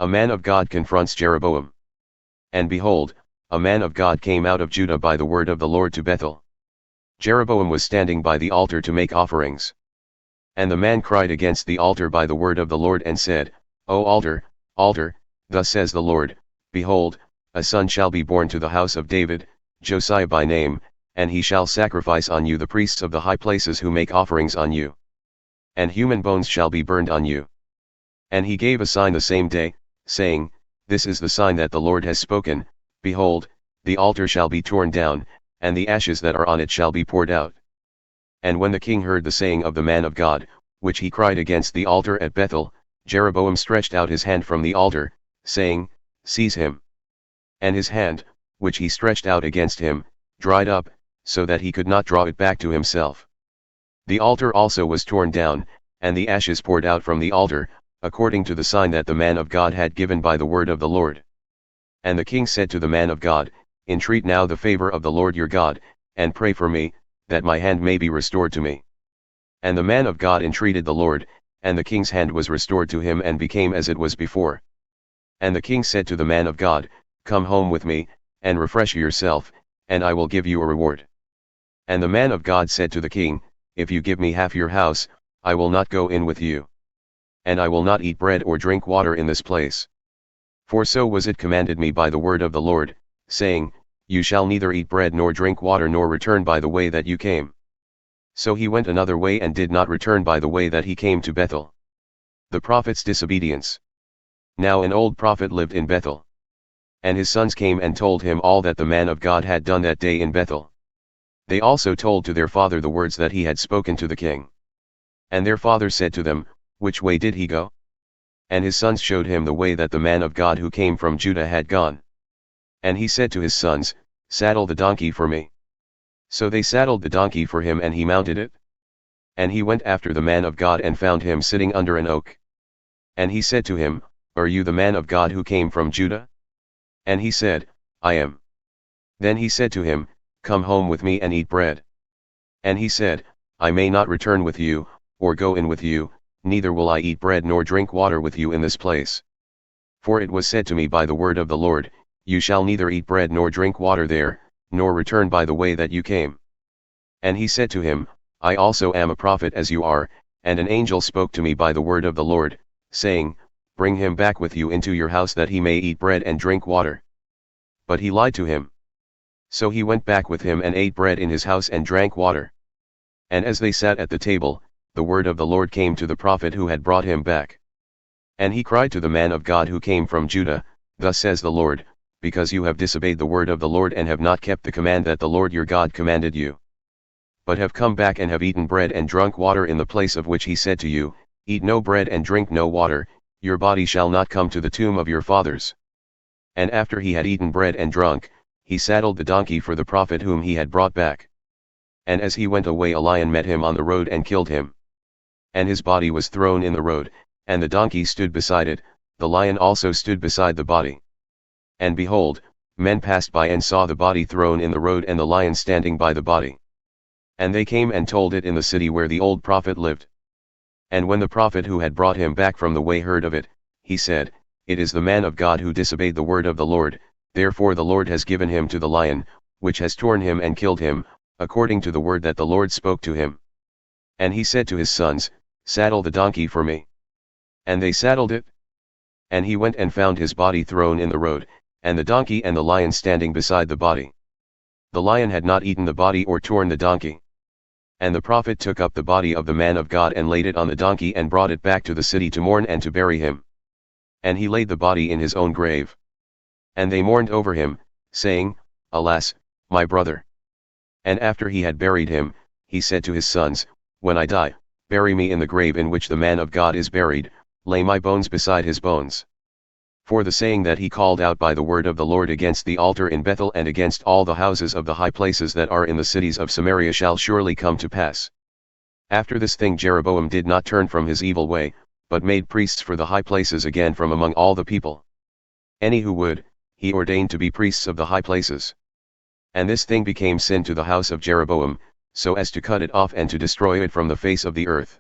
A man of God confronts Jeroboam. And behold, a man of God came out of Judah by the word of the Lord to Bethel. Jeroboam was standing by the altar to make offerings. And the man cried against the altar by the word of the Lord and said, O altar, altar, thus says the Lord, behold, a son shall be born to the house of David, Josiah by name, and he shall sacrifice on you the priests of the high places who make offerings on you. And human bones shall be burned on you. And he gave a sign the same day, saying, This is the sign that the Lord has spoken, behold, the altar shall be torn down, and the ashes that are on it shall be poured out. And when the king heard the saying of the man of God, which he cried against the altar at Bethel, Jeroboam stretched out his hand from the altar, saying, Seize him. And his hand, which he stretched out against him, dried up, so that he could not draw it back to himself. The altar also was torn down, and the ashes poured out from the altar, according to the sign that the man of God had given by the word of the Lord. And the king said to the man of God, Entreat now the favor of the Lord your God, and pray for me, that my hand may be restored to me. And the man of God entreated the Lord, and the king's hand was restored to him and became as it was before. And the king said to the man of God, Come home with me, and refresh yourself, and I will give you a reward. And the man of God said to the king, If you give me half your house, I will not go in with you. And I will not eat bread or drink water in this place. For so was it commanded me by the word of the Lord, saying, You shall neither eat bread nor drink water nor return by the way that you came. So he went another way and did not return by the way that he came to Bethel. The prophet's disobedience. Now an old prophet lived in Bethel. And his sons came and told him all that the man of God had done that day in Bethel. They also told to their father the words that he had spoken to the king. And their father said to them, Which way did he go? And his sons showed him the way that the man of God who came from Judah had gone. And he said to his sons, Saddle the donkey for me. So they saddled the donkey for him and he mounted it. And he went after the man of God and found him sitting under an oak. And he said to him, Are you the man of God who came from Judah? And he said, I am. Then he said to him, Come home with me and eat bread. And he said, I may not return with you, or go in with you, neither will I eat bread nor drink water with you in this place. For it was said to me by the word of the Lord, You shall neither eat bread nor drink water there, nor return by the way that you came. And he said to him, I also am a prophet as you are, and an angel spoke to me by the word of the Lord, saying, Bring him back with you into your house that he may eat bread and drink water. But he lied to him. So he went back with him and ate bread in his house and drank water. And as they sat at the table, the word of the Lord came to the prophet who had brought him back. And he cried to the man of God who came from Judah, Thus says the Lord, Because you have disobeyed the word of the Lord and have not kept the command that the Lord your God commanded you, but have come back and have eaten bread and drunk water in the place of which he said to you, Eat no bread and drink no water, your body shall not come to the tomb of your fathers. And after he had eaten bread and drunk, he saddled the donkey for the prophet whom he had brought back. And as he went away a lion met him on the road and killed him. And his body was thrown in the road, and the donkey stood beside it, the lion also stood beside the body. And behold, men passed by and saw the body thrown in the road and the lion standing by the body. And they came and told it in the city where the old prophet lived. And when the prophet who had brought him back from the way heard of it, he said, It is the man of God who disobeyed the word of the Lord, therefore the Lord has given him to the lion, which has torn him and killed him, according to the word that the Lord spoke to him. And he said to his sons, Saddle the donkey for me. And they saddled it. And he went and found his body thrown in the road, and the donkey and the lion standing beside the body. The lion had not eaten the body or torn the donkey. And the prophet took up the body of the man of God and laid it on the donkey and brought it back to the city to mourn and to bury him. And he laid the body in his own grave. And they mourned over him, saying, Alas, my brother. And after he had buried him, he said to his sons, When I die, bury me in the grave in which the man of God is buried, lay my bones beside his bones. For the saying that he called out by the word of the Lord against the altar in Bethel and against all the houses of the high places that are in the cities of Samaria shall surely come to pass. After this thing Jeroboam did not turn from his evil way, but made priests for the high places again from among all the people. Any who would, he ordained to be priests of the high places. And this thing became sin to the house of Jeroboam, so as to cut it off and to destroy it from the face of the earth.